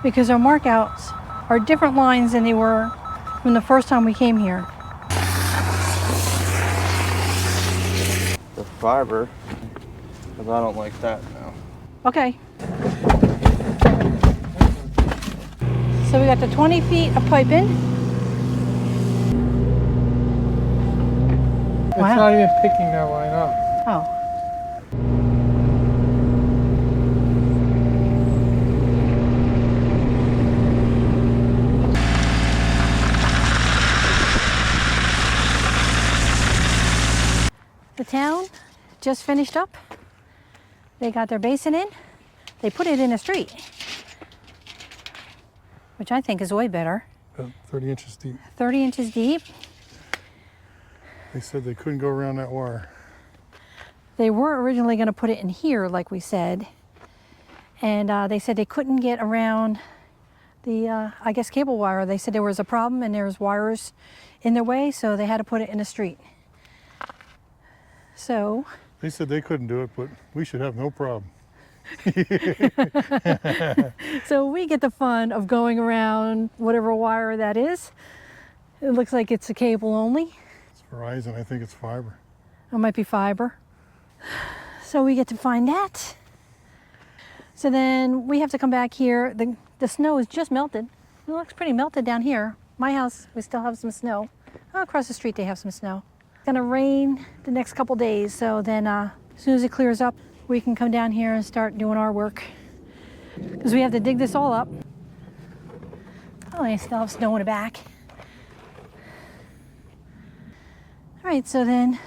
because our markouts are different lines than they were from the first time we came here. The fiber, because I don't like that now. Okay. So we got the 20 feet of piping. It's not even picking that line up. Oh. The town just finished up. They got their basin in. They put it in a street, which I think is way better. 30 inches deep. 30 inches deep. They said they couldn't go around that wire. They were originally going to put it in here, like we said. And they said they couldn't get around the, I guess, cable wire. They said there was a problem and there was wires in their way, so they had to put it in a street. So they said they couldn't do it, but we should have no problem. So we get the fun of going around whatever wire that is. It looks like it's a cable only. It's Verizon, I think it's fiber. It might be fiber. So we get to find that. So then we have to come back here. The snow is just melted. It looks pretty melted down here. My house, we still have some snow. Oh, across the street they have some snow. It's gonna rain the next couple days, so then as soon as it clears up, we can come down here and start doing our work. Because we have to dig this all up. Oh, I still have snow in the back. All right, so then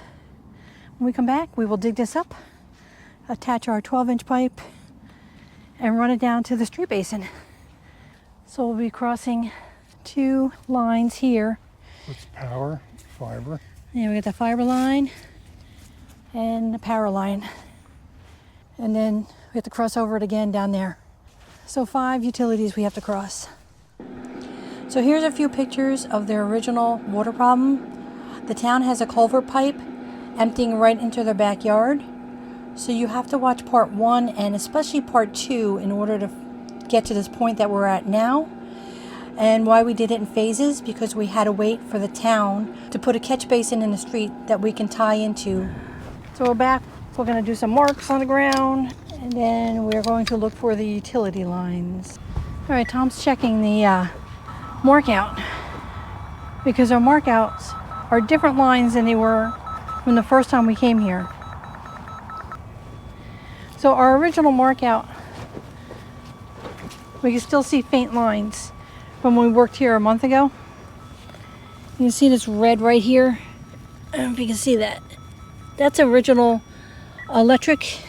when we come back, we will dig this up, attach our 12-inch pipe, and run it down to the street basin. So we'll be crossing two lines here. It's power, fiber. And we got the fiber line and the power line. And then we have to cross over it again down there. So 5 utilities we have to cross. So here's a few pictures of their original water problem. The town has a culvert pipe emptying right into their backyard. So you have to watch part 1 and especially part 2 in order to get to this point that we're at now. And why we did it in phases, because we had to wait for the town to put a catch basin in the street that we can tie into. So we're back. We're going to do some marks on the ground, and then we're going to look for the utility lines. All right, Tom's checking the mark out, because our mark outs are different lines than they were from the first time we came here. So our original mark out, we can still see faint lines from when we worked here a month ago. You can see this red right here. I don't know if you can see that. That's original electric.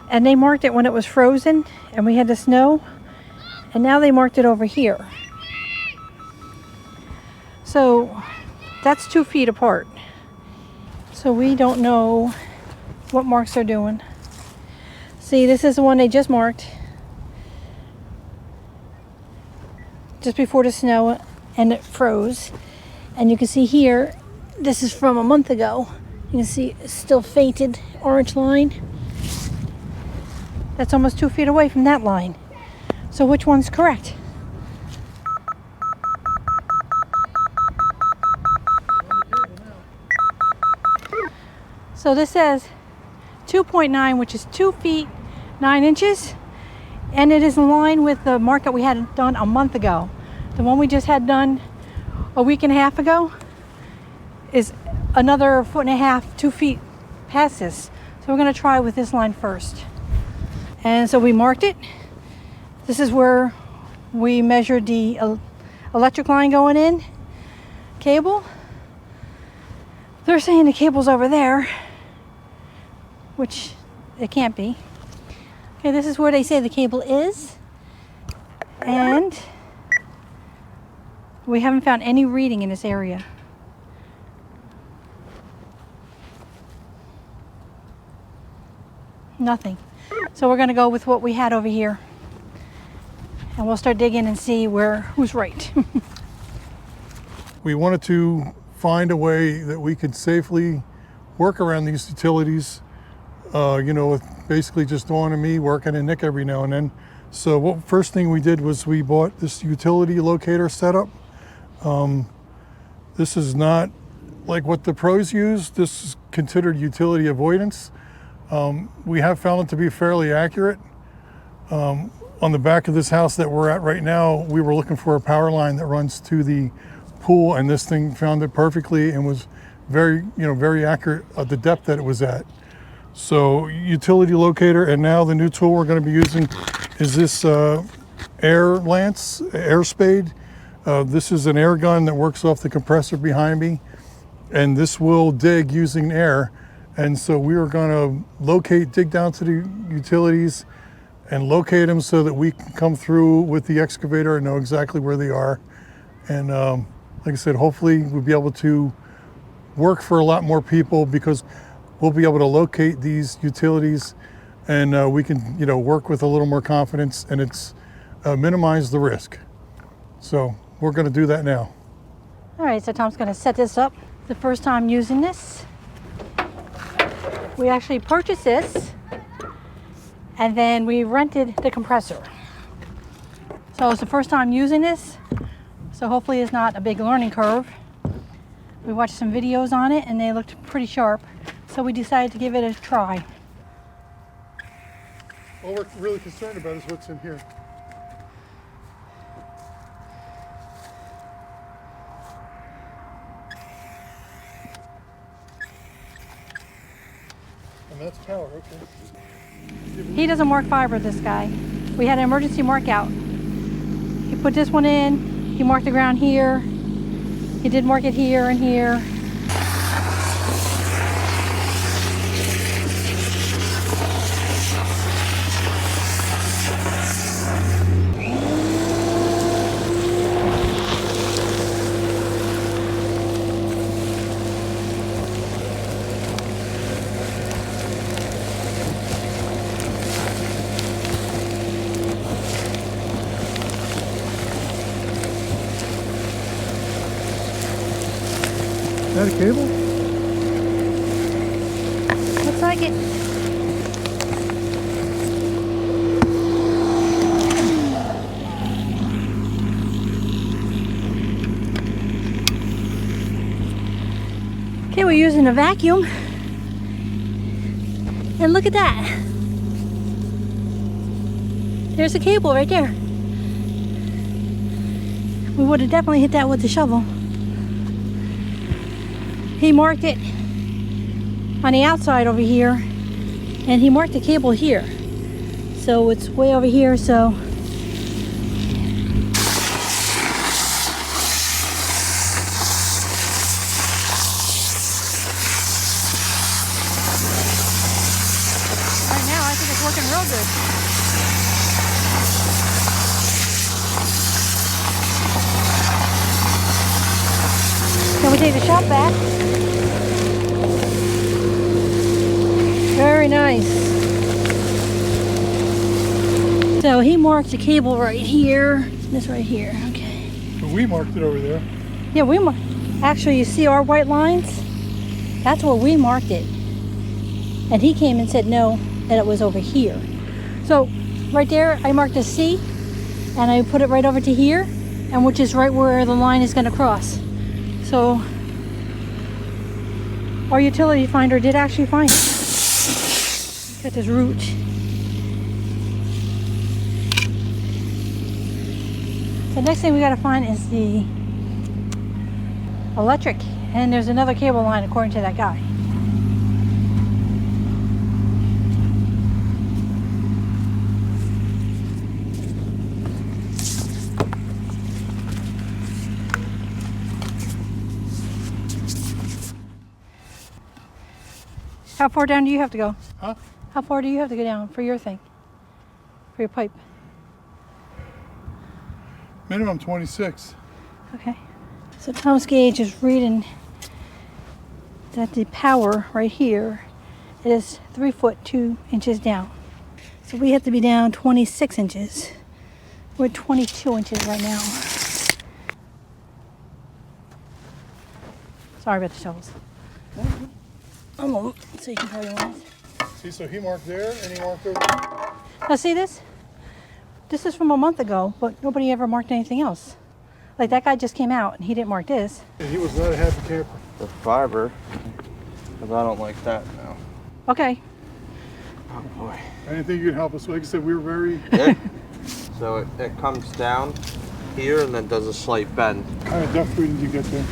And they marked it when it was frozen and we had the snow. And now they marked it over here. So that's 2 feet apart. So we don't know what marks they're doing. See, this is the one they just marked. Just before the snow and it froze. And you can see here, this is from a month ago. You can see it's still fainted orange line. That's almost 2 feet away from that line. So which one's correct? So this says 2.9, which is 2 feet 9 inches. And it is in line with the mark that we had done a month ago. The one we just had done a week and a half ago is another 1.5 feet, 2 feet past this. So we're going to try with this line first. And so we marked it. This is where we measured the electric line going in, cable. They're saying the cable's over there, which it can't be. Okay, this is where they say the cable is, and we haven't found any reading in this area. Nothing. So we're going to go with what we had over here, and we'll start digging and see who's right. We wanted to find a way that we could safely work around these utilities, you know, with basically just Dawn and me working and Nick every now and then. So first thing we did was we bought this utility locator setup. This is not like what the pros use. This is considered utility avoidance. We have found it to be fairly accurate. On the back of this house that we're at right now, we were looking for a power line that runs to the pool, and this thing found it perfectly and was very, very accurate at the depth that it was at. So utility locator, and now the new tool we're going to be using is this Air Spade. This is an air gun that works off the compressor behind me, and this will dig using air. And so we are going to dig down to the utilities and locate them so that we can come through with the excavator and know exactly where they are. And like I said, hopefully we'll be able to work for a lot more people, because we'll be able to locate these utilities, and we can, work with a little more confidence, and it's minimize the risk. So we're going to do that now. All right, so Tom's going to set this up. The first time using this. We actually purchased this, and then we rented the compressor. So it's the first time using this, so hopefully it's not a big learning curve. We watched some videos on it and they looked pretty sharp, so we decided to give it a try. All we're really concerned about is what's in here. And that's power, okay. He doesn't mark fiber, this guy. We had an emergency mark out. He put this one in, he marked the ground here, he did mark it here and here. Is that a cable? Looks like it. Okay, we're using a vacuum. And look at that. There's a cable right there. We would have definitely hit that with the shovel. He marked it on the outside over here, and he marked the cable here. So it's way over here, so. Right now, I think it's working real good. Then we take the shop back. Very nice. So he marked the cable right here. This right here, okay. But we marked it over there. Yeah, we marked. Actually, you see our white lines? That's where we marked it. And he came and said no, that it was over here. So right there, I marked a C, and I put it right over to here, and which is right where the line is going to cross. So our utility finder did actually find it. Got this root. The next thing we got to find is the electric, and there's another cable line according to that guy. How far down do you have to go? Huh? How far do you have to go down for your thing? For your pipe? Minimum 26. Okay. So Tom's gauge is reading that the power right here is 3 foot 2 inches down. So we have to be down 26 inches. We're 22 inches right now. Sorry about the shovels. I'm gonna look so you can tell your lines. See, so he marked there and he marked over. Now see this? This is from a month ago, but nobody ever marked anything else. Like that guy just came out and he didn't mark this. And he was not a happy camper. The fiber, because I don't like that now. Okay. Oh boy. Anything you can help us with? Like I said, we were very... Yeah. So it comes down here and then does a slight bend. What kind of depth did you get there?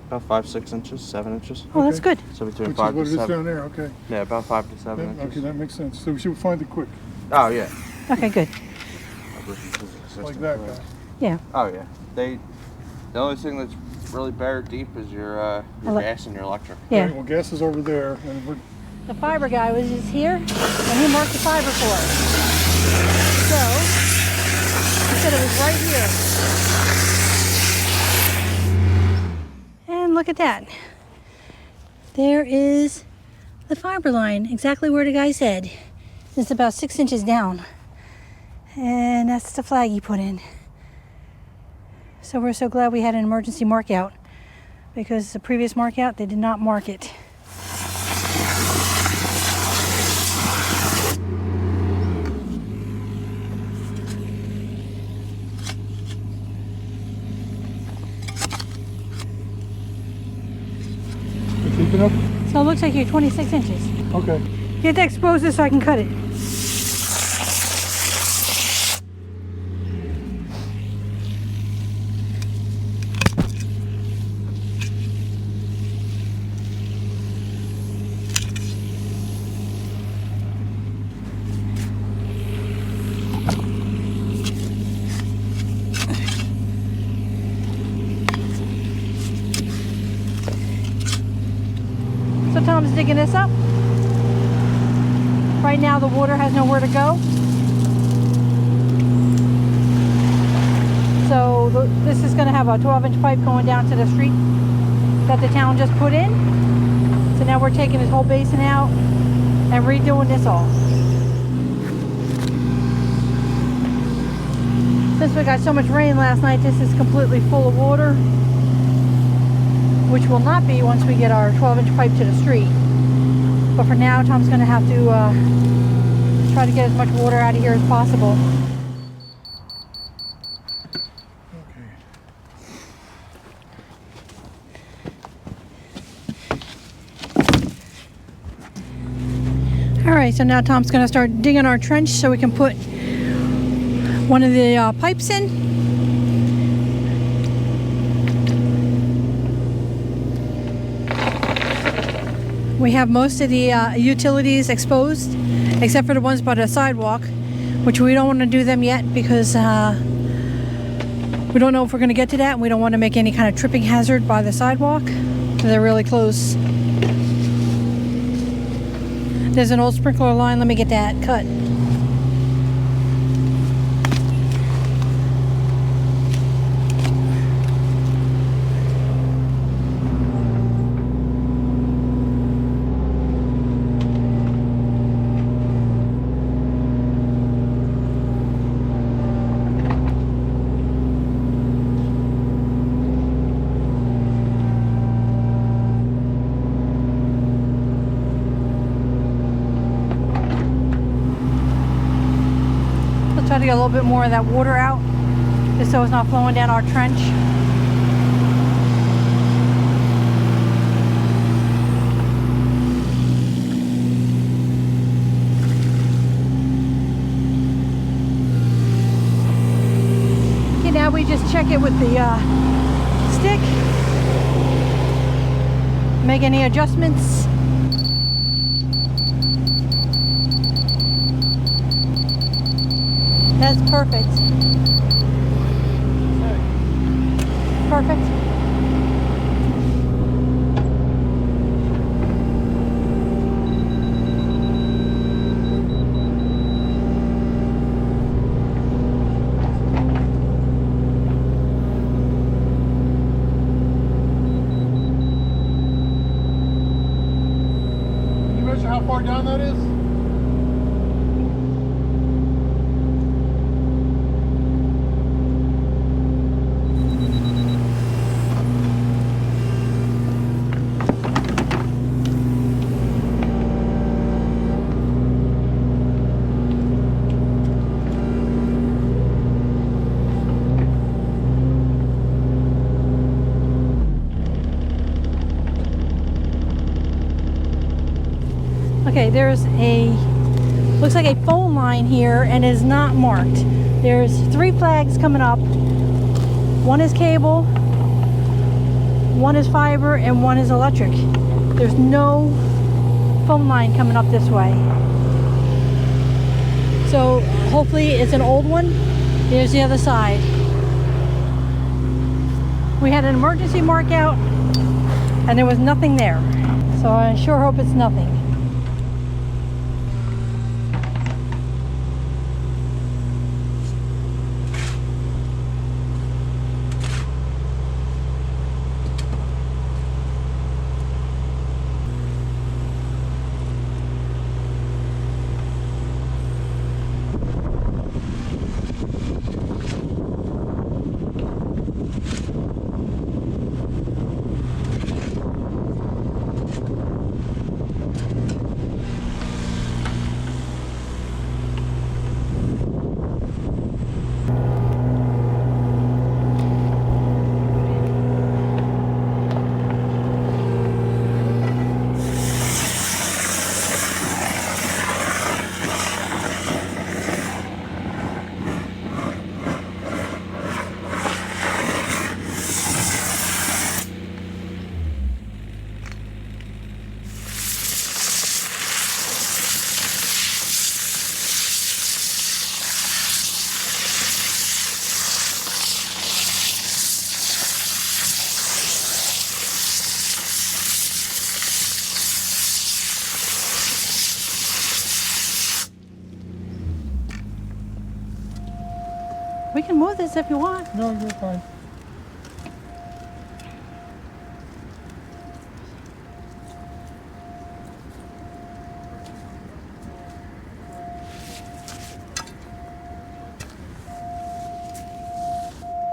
About 5-6 inches, 7 inches. Oh, that's Okay. good. So between Which 5 is what to it is 7. down there, okay. Yeah, about 5 to 7 Okay, inches. that makes sense. So we should find it quick. Oh yeah. Okay, good. Like that guy. Yeah. Oh yeah. The only thing that's really buried deep is your gas and your electric. Yeah. Right, well, gas is over there. And we're... The fiber guy was just here and he marked the fiber for us. So, he said it was right here. And look at that. There is the fiber line, exactly where the guy said. It's about 6 inches down. And that's the flag he put in. So we're so glad we had an emergency mark out, because the previous mark out, they did not mark it. Keep it up? So it looks like you're 26 inches. Okay. You have to expose this so I can cut it. So Tom's digging this up. Right now the water has nowhere to go. So this is going to have a 12-inch pipe going down to the street that the town just put in. So now we're taking this whole basin out and redoing this all. Since we got so much rain last night, this is completely full of water, which will not be once we get our 12-inch pipe to the street. But for now, Tom's going to have to try to get as much water out of here as possible. All right, so now Tom's going to start digging our trench so we can put one of the pipes in. We have most of the utilities exposed, except for the ones by the sidewalk, which we don't want to do them yet because we don't know if we're going to get to that, and we don't want to make any kind of tripping hazard by the sidewalk. They're really close. There's an old sprinkler line. Let me get that cut. Try to get a little bit more of that water out, just so it's not flowing down our trench. Okay, now we just check it with the stick, make any adjustments. That's perfect. Perfect. Can you measure how far down that is? there's looks like a phone line here and is not marked. There's 3 flags coming up. One is cable, one is fiber, and one is electric. There's no phone line coming up this way. So hopefully it's an old one. Here's the other side. We had an emergency mark out and there was nothing there. So I sure hope it's nothing. We can move this if you want. No, you're fine.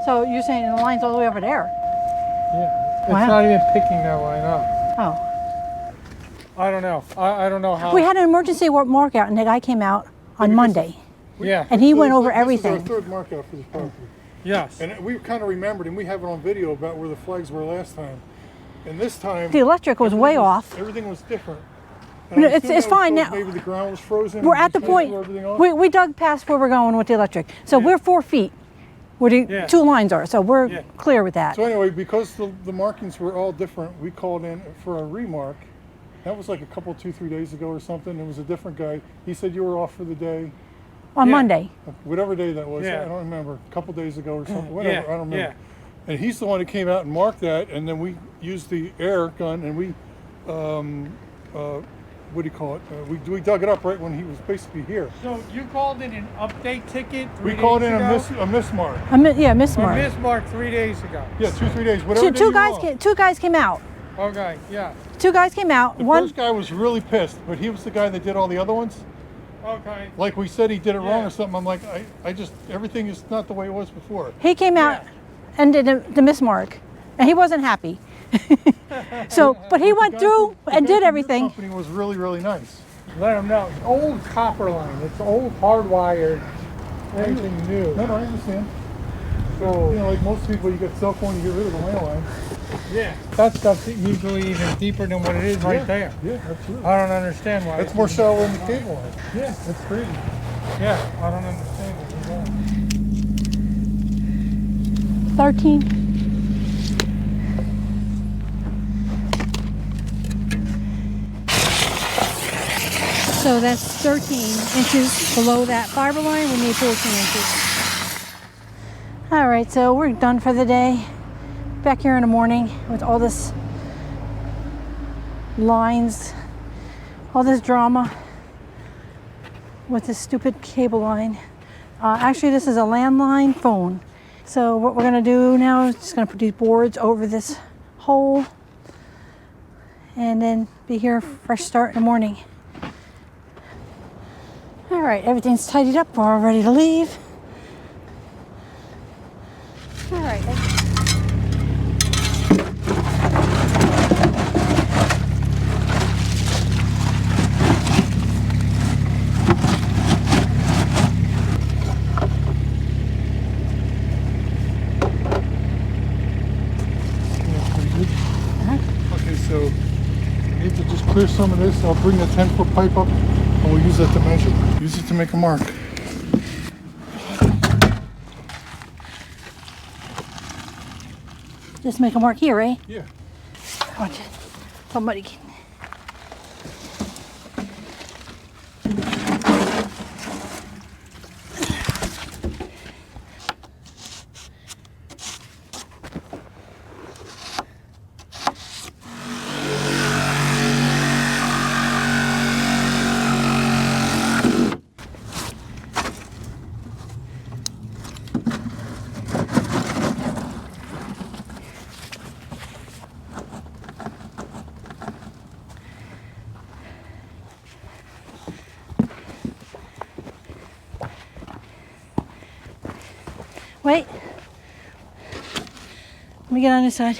So you're saying the line's all the way over there? Yeah, it's Wow. not even picking that line up. Oh. I don't know. I don't know how. We had an emergency mark out and the guy came out on Monday Yeah. and he went So over this is everything. our 3rd mark out for this property. Yes. And we kind of remembered, and we have it on video about where the flags were last time. And this time, The electric was way off. Everything was different. No, And I it's assume that was fine because now. Maybe the ground was frozen. We're and at the you can't point, throw everything off. we dug past where we're going with the electric. So Yeah. we're 4 feet where the Yeah. 2 lines are. So we're Yeah. clear with that. So anyway, because the markings were all different, we called in for a remark. That was like a couple, 2-3 days ago or something. It was a different guy. He said you were off for the day, On Yeah. Monday. whatever day that was. Yeah. I don't remember. A couple days ago or something. Whatever. Yeah, I don't remember. yeah. And he's the one who came out and marked that. And then we used the air gun and we, what do you call it? We dug it up right when he was basically here. So you called in an update ticket 3 We called days in ago? a mismark. Yeah, Miss Or Mark. mismark 3 days ago. Yeah, 2-3 days. Whatever day Two you guys want. 2 guys came out. Okay, yeah. 2 guys came out. The One first guy was really pissed, but he was the guy that did all the other ones. Okay. Like we said, he did it wrong Yeah. or something. I'm like, I just, everything is not the way it was before. he came out Yeah. and did the Miss Mark, and he wasn't happy. So, but he went through and did everything. The company was really, really nice. Let them know. It's old copper line. It's old hardwired. Anything new. No, I understand. So, You know, like most people, you get cell phone, you get rid of the landline. yeah. That stuff's usually even deeper than what it is right Yeah. there. Yeah, absolutely. I don't understand why. That's more shallow than the cable line. Yeah. That's crazy. Yeah, I don't understand what 13. So that's 13 inches below that fiber line. We need 14 inches. All right, so we're done for the day. Back here in the morning with all this lines, all this drama with this stupid cable line. Actually, this is a landline phone. So what we're gonna do now is just gonna put these boards over this hole and then be here, fresh start in the morning. All right, everything's tidied up. We're all ready to leave. All right. Okay, so we need to just clear clear some of this, I'll bring the 10-foot pipe up and we'll use that to measure. Use it to make a mark. Just make a mark here, right? Yeah. I want you, somebody can. Wait. Let me get on this side.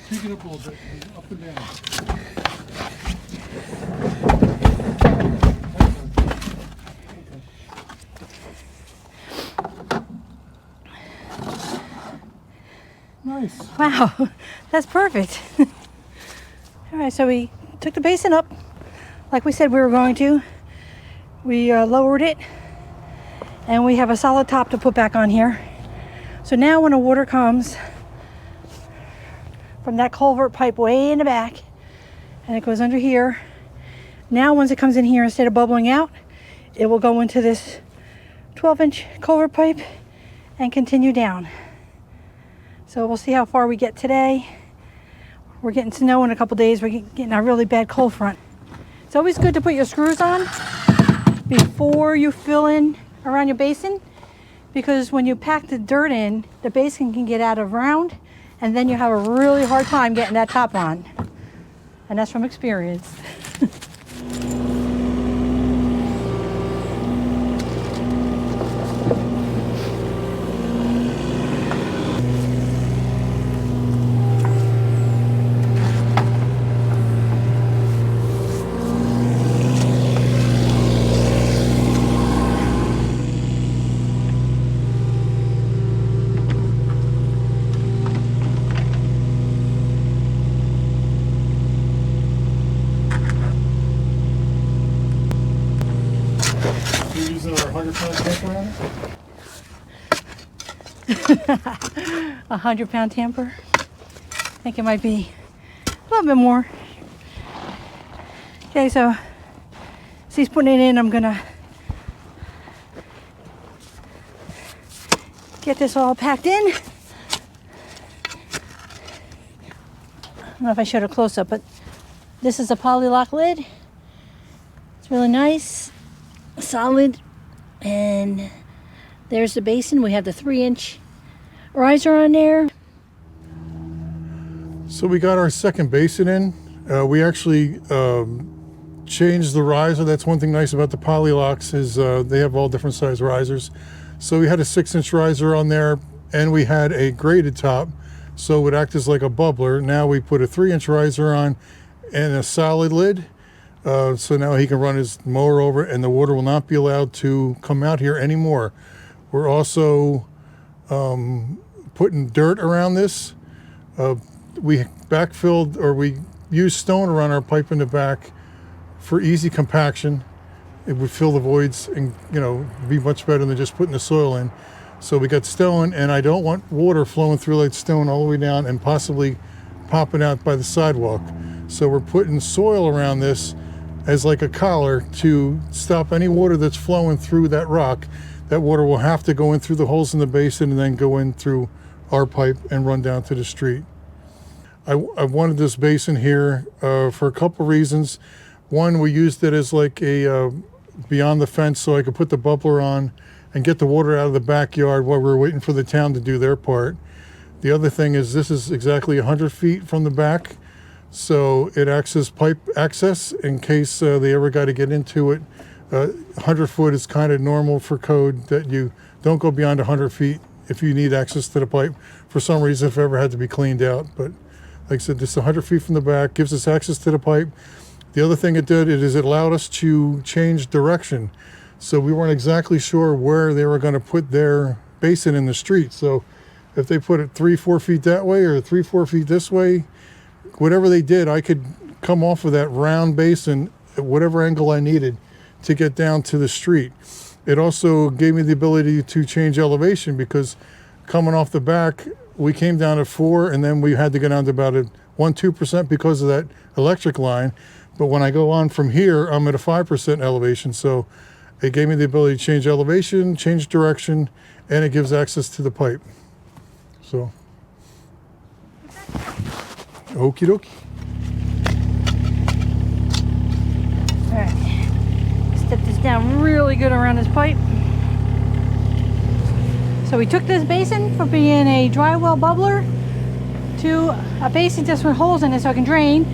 Take it up a little bit, up and down. Nice. Wow, that's perfect. All right, so we took the basin up like we said we were going to. We lowered it and we have a solid top to put back on here. So now when the water comes from that culvert pipe way in the back and it goes under here, now once it comes in here, instead of bubbling out, it will go into this 12-inch culvert pipe and continue down. So we'll see how far we get today. We're getting snow in a couple days. We're getting a really bad cold front. It's always good to put your screws on before you fill in around your basin, because when you pack the dirt in, the basin can get out of round and then you have a really hard time getting that top on. And that's from experience. You're using our 100-pound tamper on it? 100-pound tamper. I think it might be a little bit more. Okay, so as he's putting it in, I'm gonna get this all packed in. I don't know if I showed a close-up, but this is a poly-lock lid. It's really nice, solid, and there's the basin. We have the 3-inch riser on there. So we got our second basin in. We actually changed the riser. That's one thing nice about the poly locks is they have all different size risers. So we had a 6-inch riser on there and we had a graded top, so it would act as like a bubbler. Now we put a 3-inch riser on and a solid lid. So now he can run his mower over and the water will not be allowed to come out here anymore. We're also putting dirt around this. We backfilled, or we used stone around our pipe in the back for easy compaction. It would fill the voids and, you know, be much better than just putting the soil in. So we got stone, and I don't want water flowing through like stone all the way down and possibly popping out by the sidewalk. So we're putting soil around this as like a collar to stop any water that's flowing through that rock. That water will have to go in through the holes in the basin and then go in through our pipe and run down to the street. I wanted this basin here for a couple reasons. One, we used it as like a beyond the fence, so I could put the bubbler on and get the water out of the backyard while we were waiting for the town to do their part. The other thing is this is exactly 100 feet from the back, so it acts as pipe access in case they ever got to get into it. 100 foot is kind of normal for code, that you don't go beyond 100 feet if you need access to the pipe for some reason, if it ever had to be cleaned out. But Like I said, this is 100 feet from the back, gives us access to the pipe. The other thing it did is it allowed us to change direction. So we weren't exactly sure where they were going to put their basin in the street. So if they put it 3-4 feet that way or 3-4 feet this way, whatever they did, I could come off of that round basin at whatever angle I needed to get down to the street. It also gave me the ability to change elevation, because coming off the back, we came down at 4 and then we had to go down to about a 1-2% because of that electric line. But when I go on from here, I'm at a 5% elevation. So it gave me the ability to change elevation, change direction, and it gives access to the pipe. So, okie dokie. All right, step this down really good around this pipe. So we took this basin from being a dry well bubbler to a basin just with holes in it so I can drain,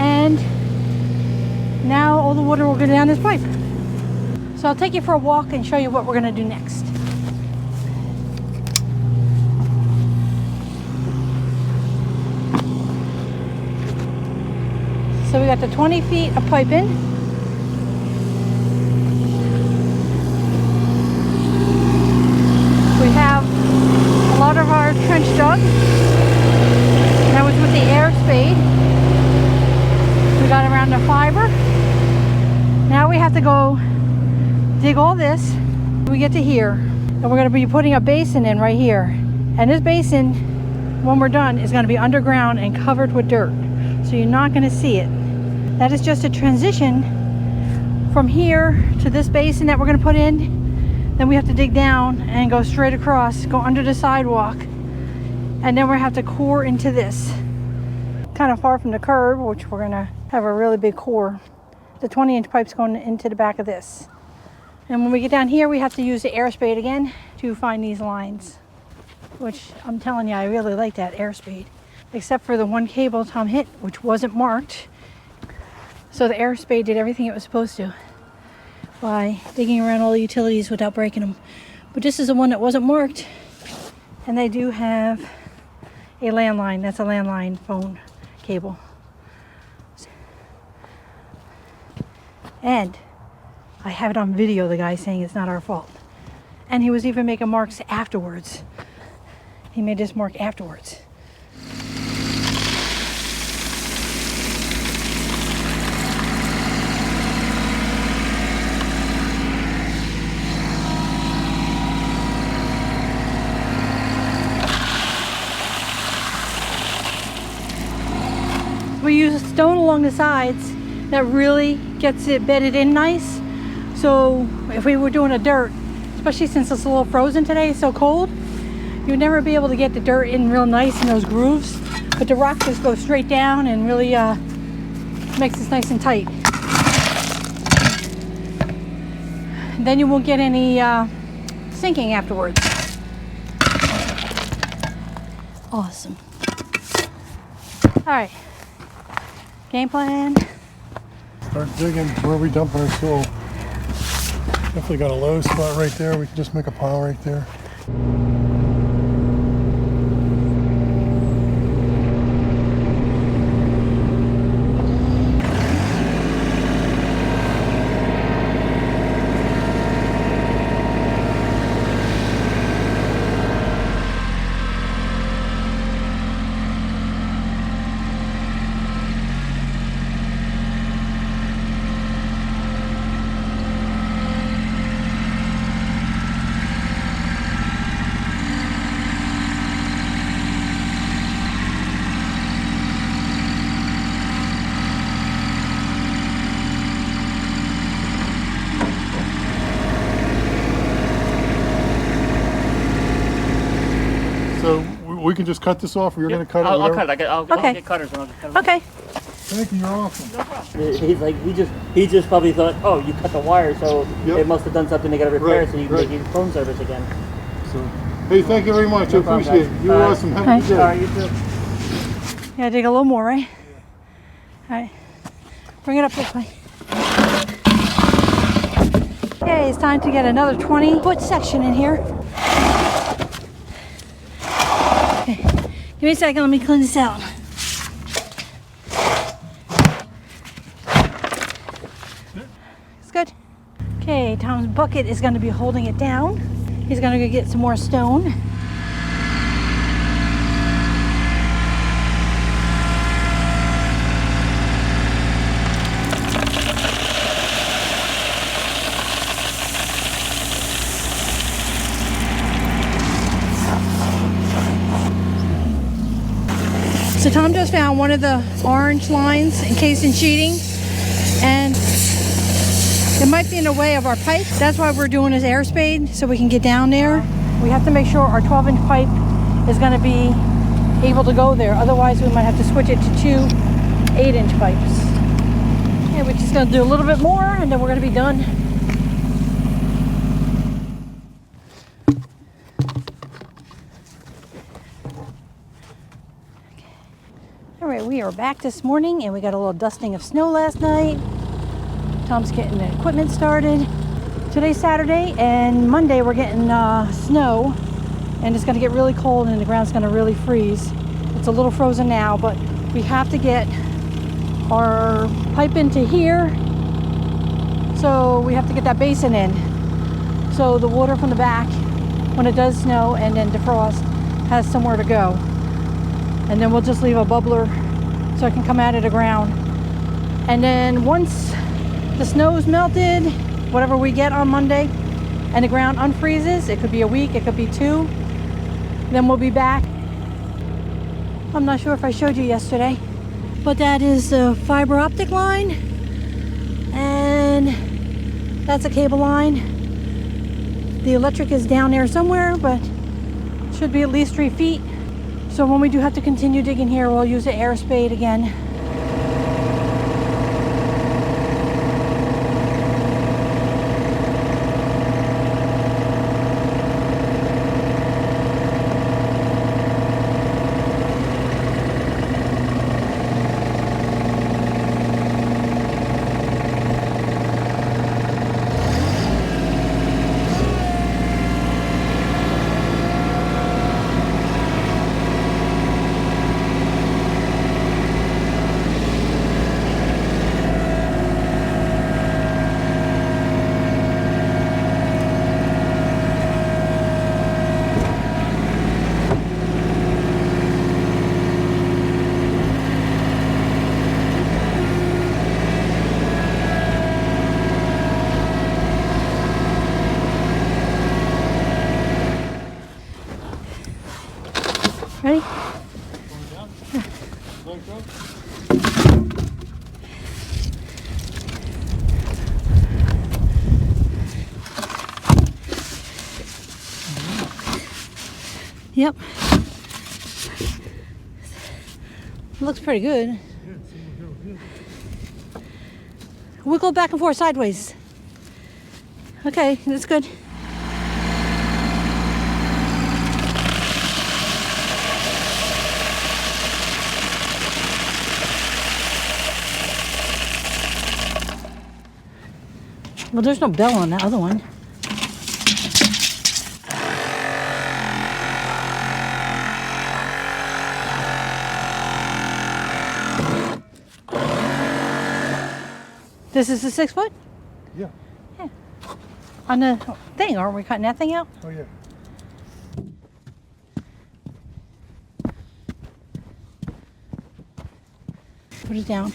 and now all the water will go down this pipe. So I'll take you for a walk and show you what we're going to do next. So we got the 20 feet of pipe in. We have a lot of our trench dug. That was with the Air Spade. We got around the fiber. Now we have to go dig all this. We get to here, and we're going to be putting a basin in right here. And this basin, when we're done, is going to be underground and covered with dirt. So you're not going to see it. That is just a transition from here to this basin that we're going to put in. Then we have to dig down and go straight across, go under the sidewalk, and then we have to core into this. Kind of far from the curb, which we're going to have a really big core. The 20-inch pipe's going into the back of this. And when we get down here, we have to use the Air Spade again to find these lines, which I'm telling you, I really like that Air Spade, except for the one cable Tom hit, which wasn't marked. So the Air Spade did everything it was supposed to by digging around all the utilities without breaking them. But this is the one that wasn't marked, and they do have a landline. That's a landline phone cable. And I have it on video, the guy saying it's not our fault. And he was even making marks afterwards. He made this mark afterwards. We use stone along the sides that really gets it bedded in nice. So if we were doing a dirt, especially since it's a little frozen today, it's so cold, you'd never be able to get the dirt in real nice in those grooves. But the rock just goes straight down and really makes this nice and tight. And then you won't get any sinking afterwards. Awesome. All right. Game plan. Start digging where we dump our soil. Definitely got a low spot right there. We can just make a pile right there. So we can just cut this off, or you're going to cut it? I'll cut it. I'll Okay. get cutters and I'll just cut it. Okay. Thank you, you're awesome. No problem. He's like, he just probably thought, oh, you cut the wire, so Yep. it must have done something to get it repaired, Right, so you can right. make your phone service again. So, hey, thank you very much. No I problem, appreciate guys. it. You're Bye. awesome. Have a Bye. good day. All right, you too. You gotta dig a little more, right? All right. Bring it up this way. Okay, it's time to get another 20-foot section in here. Okay. Give me a second, let me clean this out. Okay, Tom's bucket is going to be holding it down. He's going to go get some more stone. So Tom just found one of the orange lines encased in sheeting, and it might be in the way of our pipe. That's why we're doing this Air Spade, so we can get down there. We have to make sure our 12-inch pipe is going to be able to go there. Otherwise, we might have to switch it to 2 8-inch pipes. Okay, we're just going to do a little bit more, and then we're going to be done. All right, we are back this morning, and we got a little dusting of snow last night. Tom's getting the equipment started. Today's Saturday, and Monday we're getting snow, and it's going to get really cold, and the ground's going to really freeze. It's a little frozen now, but we have to get our pipe into here, so we have to get that basin in. So the water from the back, when it does snow and then defrost, has somewhere to go. And then we'll just leave a bubbler so it can come out of the ground. And then once the snow's melted, whatever we get on Monday, and the ground unfreezes, it could be a week, it could be 2, then we'll be back. I'm not sure if I showed you yesterday, but that is the fiber optic line, and that's a cable line. The electric is down there somewhere, but it should be at least 3 feet. So when we do have to continue digging here, we'll use the Air Spade again. Ready? Yep. Looks pretty good. Wiggle back and forth sideways. Okay, that's good. Well, there's no bell on that other one. This is the 6 foot? Yeah. Yeah. On the thing, aren't we cutting that thing out? Oh, yeah. Put it down.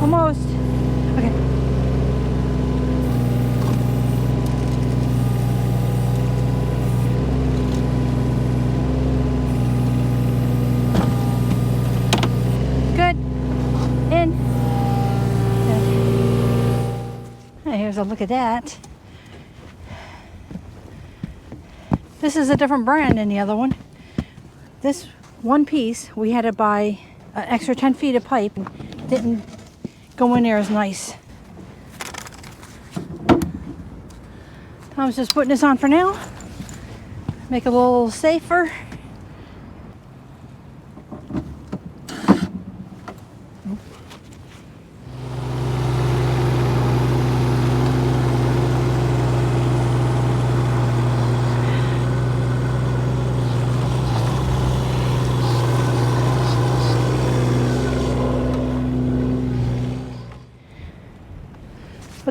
Almost. Okay. Good. In. Good. Here's a look at that. This is a different brand than the other one. This one piece, we had to buy an extra 10 feet of pipe. Didn't go in there as nice. Tom's just putting this on for now. Make it a little safer.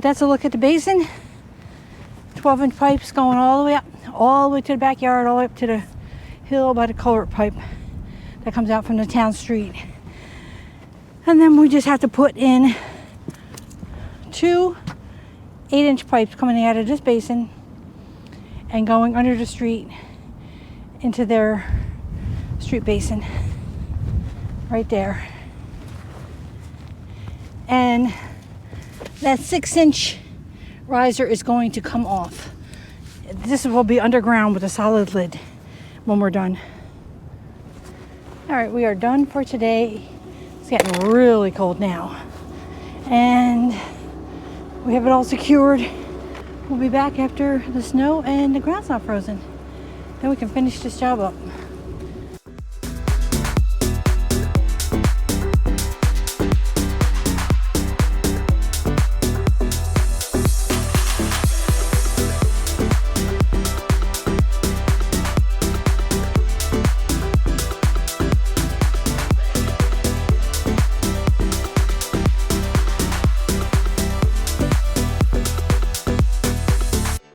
But that's a look at the basin. 12-inch pipes going all the way up, all the way to the backyard, all the way up to the hill by the culvert pipe that comes out from the town street. And then we just have to put in 2 8-inch pipes coming out of this basin and going under the street into their street basin right there. And that 6-inch riser is going to come off. This will be underground with a solid lid when we're done. All right, we are done for today. It's getting really cold now. And we have it all secured. We'll be back after the snow and the ground's not frozen. Then we can finish this job up.